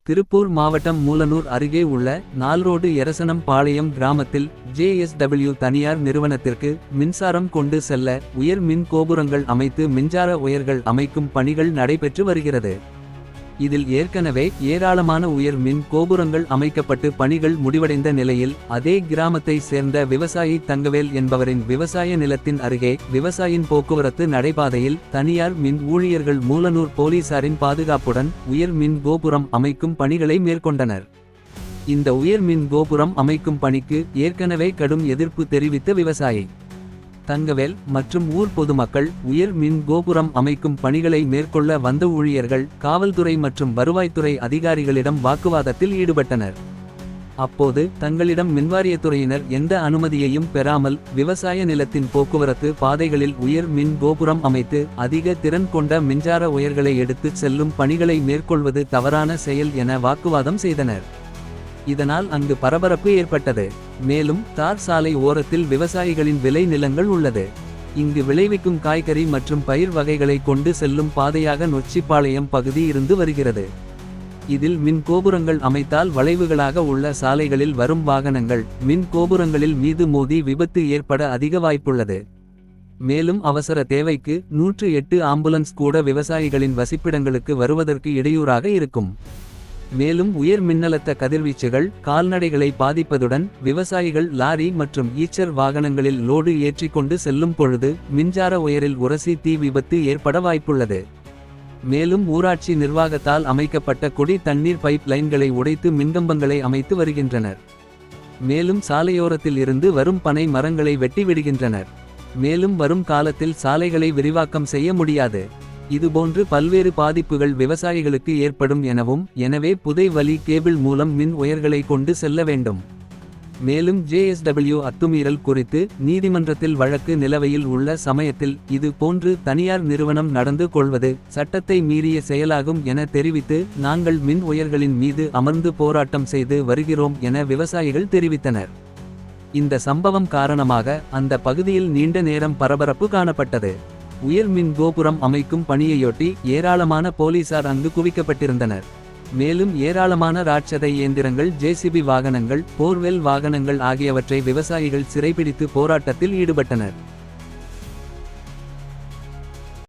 திருப்பூர் மாவட்டம் மூலனூர் அருகே உள்ள நால்ரோடு எரசனம் பாளையம் கிராமத்தில் JSW தனியார் நிறுவனத்திற்கு மின்சாரம் கொண்டு செல்ல உயர் மின் கோபுரங்கள் அமைத்து மின்சார ஒயர்கள் அமைக்கும் பணிகள் நடைபெற்று வருகிறது. இதில் ஏற்கனவே ஏராளமான உயர் மின் கோபுரங்கள் அமைக்கப்பட்டு பணிகள் முடிவடைந்த நிலையில் அதே கிராமத்தை சேர்ந்த விவசாயி தங்கவேல் என்பவரின் விவசாய நிலத்தின் அருகே விவசாயின் போக்குவரத்து நடைபாதையில் தனியார் மின் ஊழியர்கள் மூலனூர் போலீசாரின் பாதுகாப்புடன் உயர் மின் கோபுரம் அமைக்கும் பணிகளை மேற்கொண்டனர். இந்த உயர் மின் கோபுரம் அமைக்கும் பணிக்கு ஏற்கனவே கடும் எதிர்ப்பு தெரிவித்த விவசாயி தங்கவேல் மற்றும் ஊர் பொதுமக்கள் உயர் மின் கோபுரம் அமைக்கும் பணிகளை மேற்கொள்ள வந்த ஊழியர்கள் காவல்துறை மற்றும் வருவாய்த்துறை அதிகாரிகளிடம் வாக்குவாதத்தில் ஈடுபட்டனர். அப்போது தங்களிடம் மின்வாரியத்துறையினர் எந்த அனுமதியையும் பெறாமல் விவசாய நிலத்தின் போக்குவரத்து பாதைகளில் உயர் மின் கோபுரம் அமைத்து அதிக திறன் கொண்ட மின்சார ஒயர்களை எடுத்துச் செல்லும் பணிகளை மேற்கொள்வது தவறான செயல் என வாக்குவாதம் செய்தனர். இதனால் அங்கு பரபரப்பு ஏற்பட்டது. மேலும் தார் சாலை ஓரத்தில் விவசாயிகளின் விளை நிலங்கள் உள்ளது. இங்கு விளைவிக்கும் காய்கறி மற்றும் பயிர் வகைகளை கொண்டு செல்லும் பாதையாக நொச்சிப்பாளையம் பகுதி இருந்து வருகிறது. இதில் மின் கோபுரங்கள் அமைத்தால் வளைவுகளாக உள்ள சாலைகளில் வரும் வாகனங்கள் மின் கோபுரங்களில் மீது மோதி விபத்து ஏற்பட அதிக வாய்ப்புள்ளது. மேலும் அவசர தேவைக்கு 108 ஆம்புலன்ஸ் கூட விவசாயிகளின் வசிப்பிடங்களுக்கு வருவதற்கு இடையூறாக இருக்கும். மேலும் உயர் மின்னழுத்த கதிர்வீச்சுகள் கால்நடைகளை பாதிப்பதுடன் விவசாயிகள் லாரி மற்றும் ஈச்சர் வாகனங்களில் லோடு ஏற்றிக்கொண்டு செல்லும் பொழுது மின்சார ஒயரில் உரசி தீ விபத்து ஏற்பட வாய்ப்புள்ளது. மேலும் ஊராட்சி நிர்வாகத்தால் அமைக்கப்பட்ட குடி தண்ணீர் பைப் லைன்களை உடைத்து மின்கம்பங்களை அமைத்து வருகின்றனர். மேலும் சாலையோரத்தில் இருந்து வரும் பனை மரங்களை வெட்டி விடுகின்றனர். மேலும் வரும் காலத்தில் சாலைகளை விரிவாக்கம் செய்ய முடியாது. இதுபோன்று பல்வேறு பாதிப்புகள் விவசாயிகளுக்கு ஏற்படும் எனவும் எனவே புதை வழி கேபிள் மூலம் மின் ஒயர்களை கொண்டு செல்ல வேண்டும். மேலும் JSW அத்துமீறல் குறித்து நீதிமன்றத்தில் வழக்கு நிலவையில் உள்ள சமயத்தில் இது போன்று தனியார் நிறுவனம் நடந்து கொள்வது சட்டத்தை மீறிய செயலாகும் என தெரிவித்து நாங்கள் மின் ஒயர்களின் மீது அமர்ந்து போராட்டம் செய்து வருகிறோம் என விவசாயிகள் தெரிவித்தனர். இந்த சம்பவம் காரணமாக அந்த பகுதியில் நீண்ட நேரம் பரபரப்பு காணப்பட்டது. உயர் மின் கோபுரம் அமைக்கும் பணியையொட்டி ஏராளமான போலீசார் அங்கு குவிக்கப்பட்டிருந்தனர். மேலும் ஏராளமான ராட்சத இயந்திரங்கள் JCB வாகனங்கள் போர்வெல் வாகனங்கள் ஆகியவற்றை விவசாயிகள் சிறைபிடித்து போராட்டத்தில் ஈடுபட்டனர்.